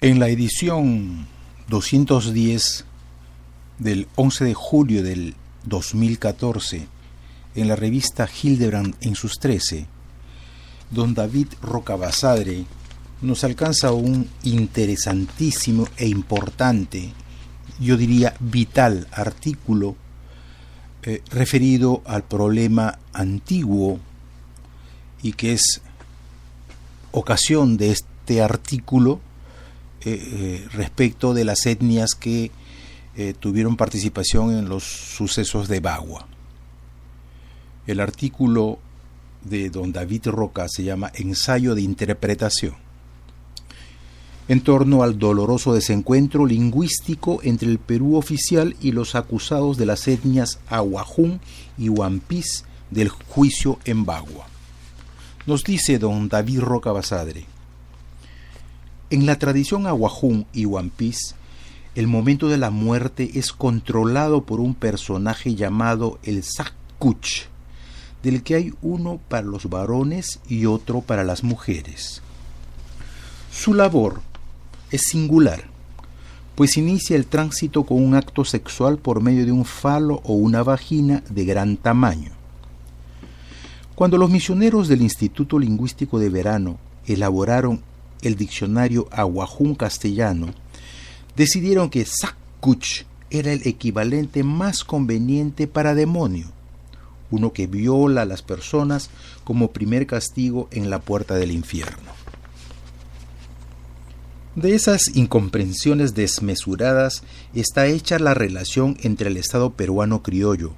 En la edición 210 del 11 de julio del 2014, en la revista Hildebrand en sus 13, don David Rocabasadre nos alcanza un interesantísimo e importante, yo diría vital, artículo referido al problema antiguo y que es ocasión de este artículo respecto de las etnias que tuvieron participación en los sucesos de Bagua. El artículo de don David Roca se llama Ensayo de Interpretación, en torno al doloroso desencuentro lingüístico entre el Perú oficial y los acusados de las etnias Ahuajún y Huampis del juicio en Bagua. Nos dice don David Rocabasadre: en la tradición Ahuajún y Huampis, el momento de la muerte es controlado por un personaje llamado el Sakkuch, del que hay uno para los varones y otro para las mujeres. Su labor es singular, pues inicia el tránsito con un acto sexual por medio de un falo o una vagina de gran tamaño. Cuando los misioneros del Instituto Lingüístico de Verano elaboraron el diccionario Ahuajún castellano, decidieron que Sakkuch era el equivalente más conveniente para demonio, uno que viola a las personas como primer castigo en la puerta del infierno. De esas incomprensiones desmesuradas está hecha la relación entre el Estado peruano criollo,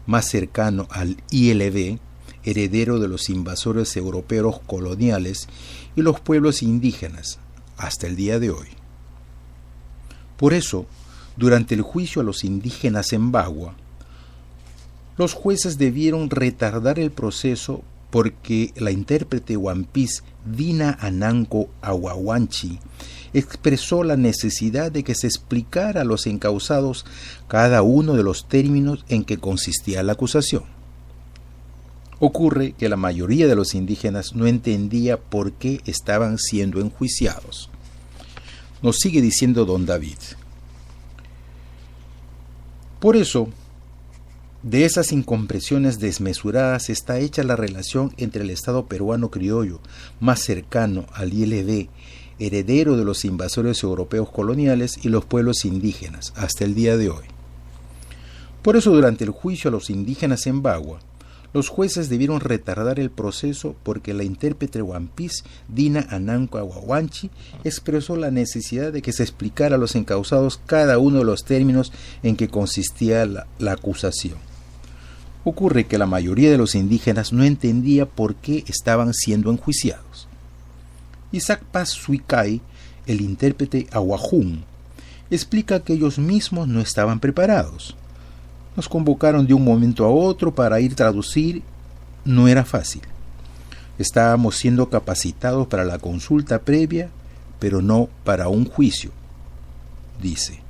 más cercano al ILB, heredero de los invasores europeos coloniales, y los pueblos indígenas, hasta el día de hoy. Por eso, durante el juicio a los indígenas en Bagua, los jueces debieron retardar el proceso porque la intérprete huampís Dina Ananco Ahuahuanchi expresó la necesidad de que se explicara a los encausados cada uno de los términos en que consistía la acusación. Ocurre que la mayoría de los indígenas no entendía por qué estaban siendo enjuiciados. Nos sigue diciendo don David: por eso, de esas incomprensiones desmesuradas está hecha la relación entre el Estado peruano criollo, más cercano al ILB, heredero de los invasores europeos coloniales, y los pueblos indígenas, hasta el día de hoy. Por eso, durante el juicio a los indígenas en Bagua, los jueces debieron retardar el proceso porque la intérprete huampís Dina Ananco Ahuahuanchi expresó la necesidad de que se explicara a los encausados cada uno de los términos en que consistía la acusación. Ocurre que la mayoría de los indígenas no entendía por qué estaban siendo enjuiciados. Isaac Paz Suicay, el intérprete Ahuajún, explica que ellos mismos no estaban preparados. Nos convocaron de un momento a otro para ir a traducir. No era fácil. Estábamos siendo capacitados para la consulta previa, pero no para un juicio, dice.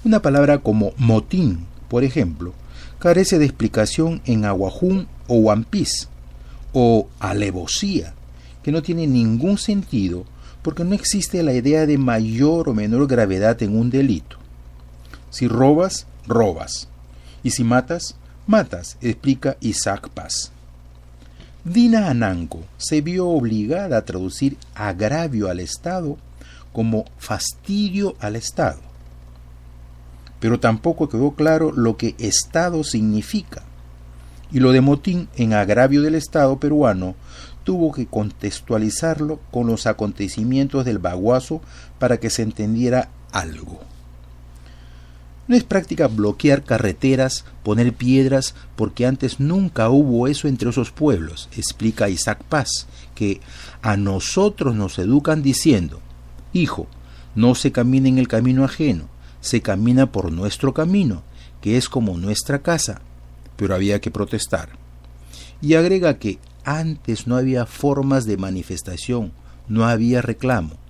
Una palabra como motín, por ejemplo, carece de explicación en Ahuajún o Huampís, o alevosía, que no tiene ningún sentido porque no existe la idea de mayor o menor gravedad en un delito. Si robas, robas. Y si matas, matas, explica Isaac Paz. Dina Ananco se vio obligada a traducir agravio al Estado como fastidio al Estado. Pero tampoco quedó claro lo que Estado significa. Y lo de motín en agravio del Estado peruano tuvo que contextualizarlo con los acontecimientos del Baguazo para que se entendiera algo. No es práctica bloquear carreteras, poner piedras, porque antes nunca hubo eso entre esos pueblos, explica Isaac Paz, que a nosotros nos educan diciendo: hijo, no se camina en el camino ajeno, se camina por nuestro camino, que es como nuestra casa, pero había que protestar. Y agrega que antes no había formas de manifestación, no había reclamo.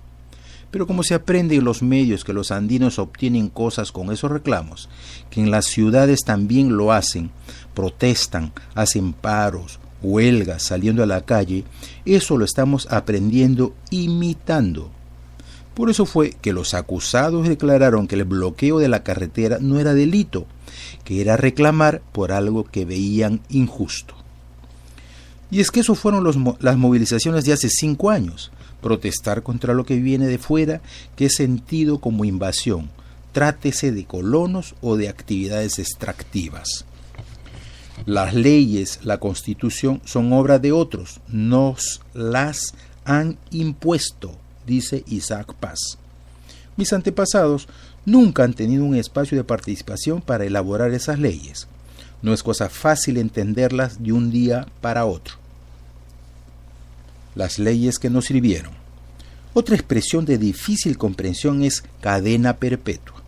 Pero como se aprende en los medios que los andinos obtienen cosas con esos reclamos, que en las ciudades también lo hacen, protestan, hacen paros, huelgas, saliendo a la calle, eso lo estamos aprendiendo imitando. Por eso fue que los acusados declararon que el bloqueo de la carretera no era delito, que era reclamar por algo que veían injusto. Y es que eso fueron las movilizaciones de hace 5 años, protestar contra lo que viene de fuera, que es sentido como invasión, trátese de colonos o de actividades extractivas. Las leyes, la Constitución, son obra de otros, nos las han impuesto, dice Isaac Paz. Mis antepasados nunca han tenido un espacio de participación para elaborar esas leyes. No es cosa fácil entenderlas de un día para otro. Las leyes que nos sirvieron. Otra expresión de difícil comprensión es cadena perpetua.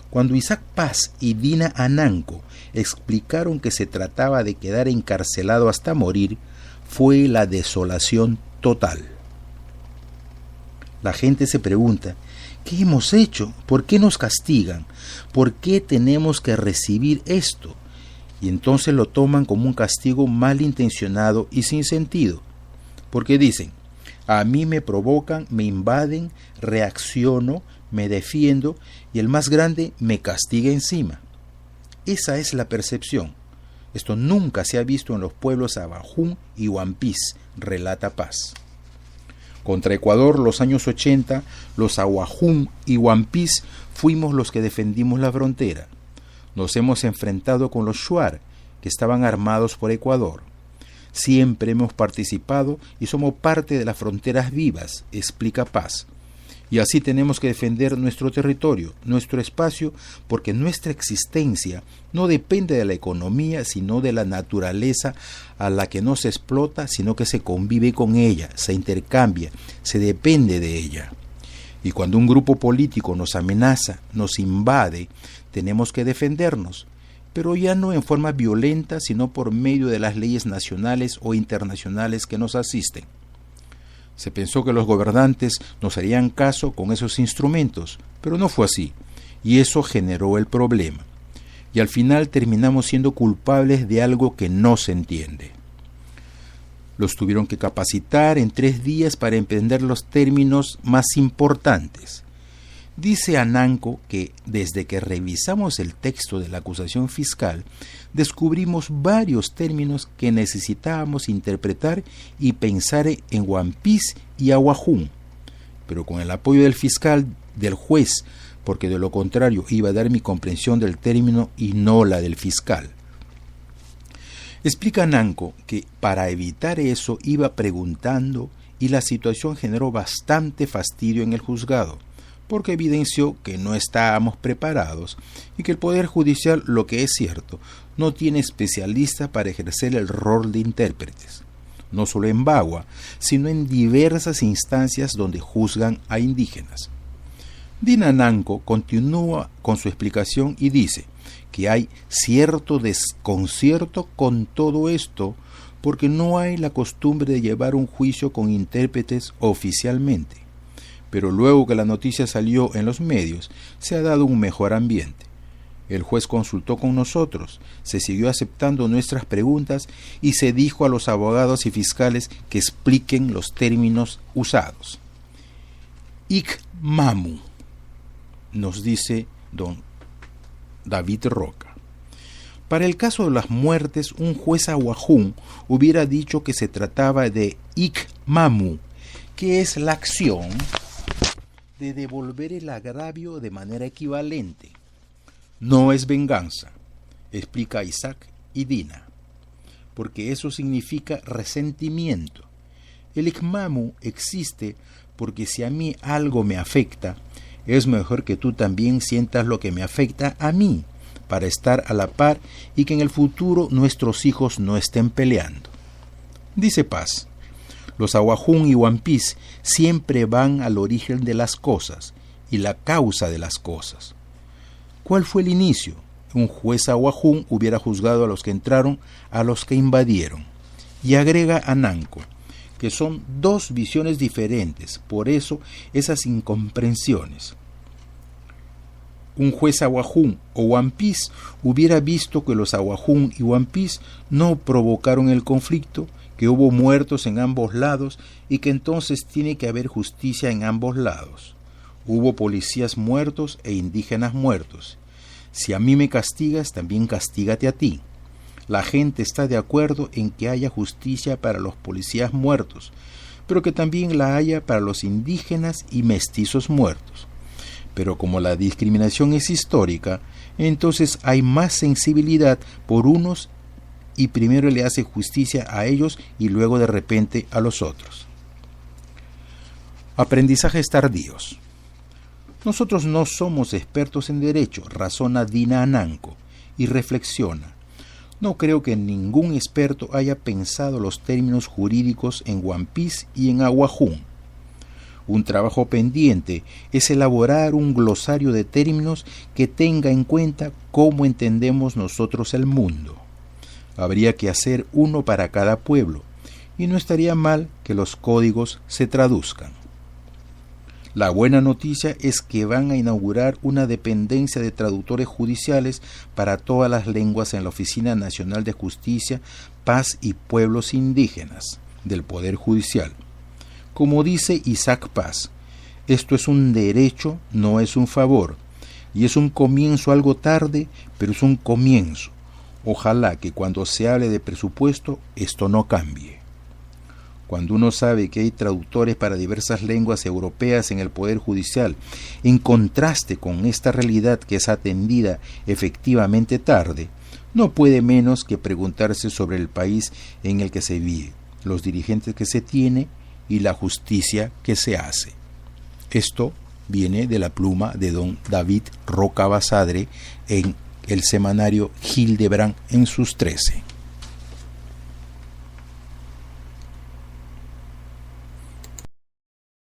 Cuando Isaac Paz y Dina Ananco explicaron que se trataba de quedar encarcelado hasta morir, fue la desolación total. La gente se pregunta, ¿qué hemos hecho? ¿Por qué nos castigan? ¿Por qué tenemos que recibir esto? Y entonces lo toman como un castigo malintencionado y sin sentido. Porque dicen, a mí me provocan, me invaden, reacciono, me defiendo y el más grande me castiga encima. Esa es la percepción. Esto nunca se ha visto en los pueblos Abajún y Huampís, relata Paz. Contra Ecuador, los años 80, los Ahuajún y Huampís fuimos los que defendimos la frontera. Nos hemos enfrentado con los Shuar, que estaban armados por Ecuador. Siempre hemos participado y somos parte de las fronteras vivas, explica Paz. Y así tenemos que defender nuestro territorio, nuestro espacio, porque nuestra existencia no depende de la economía, sino de la naturaleza a la que no se explota, sino que se convive con ella, se intercambia, se depende de ella. Y cuando un grupo político nos amenaza, nos invade, tenemos que defendernos, pero ya no en forma violenta, sino por medio de las leyes nacionales o internacionales que nos asisten. Se pensó que los gobernantes nos harían caso con esos instrumentos, pero no fue así, y eso generó el problema. Y al final terminamos siendo culpables de algo que no se entiende. Los tuvieron que capacitar en 3 días para entender los términos más importantes. Dice Ananco que desde que revisamos el texto de la acusación fiscal, descubrimos varios términos que necesitábamos interpretar y pensar en Huampís y Ahuajún, pero con el apoyo del fiscal, del juez, porque de lo contrario iba a dar mi comprensión del término y no la del fiscal. Explica Ananco que para evitar eso iba preguntando y la situación generó bastante fastidio en el juzgado, porque evidenció que no estábamos preparados y que el Poder Judicial, lo que es cierto, no tiene especialistas para ejercer el rol de intérpretes, no solo en Bagua, sino en diversas instancias donde juzgan a indígenas. Dina Ananco continúa con su explicación y dice que hay cierto desconcierto con todo esto porque no hay la costumbre de llevar un juicio con intérpretes oficialmente. Pero luego que la noticia salió en los medios, se ha dado un mejor ambiente. El juez consultó con nosotros, se siguió aceptando nuestras preguntas y se dijo a los abogados y fiscales que expliquen los términos usados. Ikmamu, nos dice don David Roca. Para el caso de las muertes, un juez ahuajún hubiera dicho que se trataba de Ikmamu, que es la acción de devolver el agravio de manera equivalente. No es venganza, explica Isaac y Dina, porque eso significa resentimiento. El ikmamu existe porque si a mí algo me afecta, es mejor que tú también sientas lo que me afecta a mí, para estar a la par y que en el futuro nuestros hijos no estén peleando. Dice Paz, los ahuajún y huampís siempre van al origen de las cosas y la causa de las cosas. ¿Cuál fue el inicio? Un juez ahuajún hubiera juzgado a los que entraron, a los que invadieron. Y agrega Ananco, que son 2 visiones diferentes, por eso esas incomprensiones. Un juez ahuajún o huampís hubiera visto que los ahuajún y huampís no provocaron el conflicto, que hubo muertos en ambos lados y que entonces tiene que haber justicia en ambos lados. Hubo policías muertos e indígenas muertos. Si a mí me castigas, también castígate a ti. La gente está de acuerdo en que haya justicia para los policías muertos, pero que también la haya para los indígenas y mestizos muertos. Pero como la discriminación es histórica, entonces hay más sensibilidad por unos y primero le hace justicia a ellos y luego de repente a los otros. Aprendizajes tardíos. Nosotros no somos expertos en derecho, razona Dina Ananco, y reflexiona. No creo que ningún experto haya pensado los términos jurídicos en One Piece y en Aguajún. Un trabajo pendiente es elaborar un glosario de términos que tenga en cuenta cómo entendemos nosotros el mundo. Habría que hacer uno para cada pueblo, y no estaría mal que los códigos se traduzcan. La buena noticia es que van a inaugurar una dependencia de traductores judiciales para todas las lenguas en la Oficina Nacional de Justicia, Paz y Pueblos Indígenas del Poder Judicial. Como dice Isaac Paz, esto es un derecho, no es un favor, y es un comienzo algo tarde, pero es un comienzo. Ojalá que cuando se hable de presupuesto, esto no cambie. Cuando uno sabe que hay traductores para diversas lenguas europeas en el Poder Judicial, en contraste con esta realidad que es atendida efectivamente tarde, no puede menos que preguntarse sobre el país en el que se vive, los dirigentes que se tiene y la justicia que se hace. Esto viene de la pluma de don David Roca Basadre en el semanario Hildebrand en sus 13.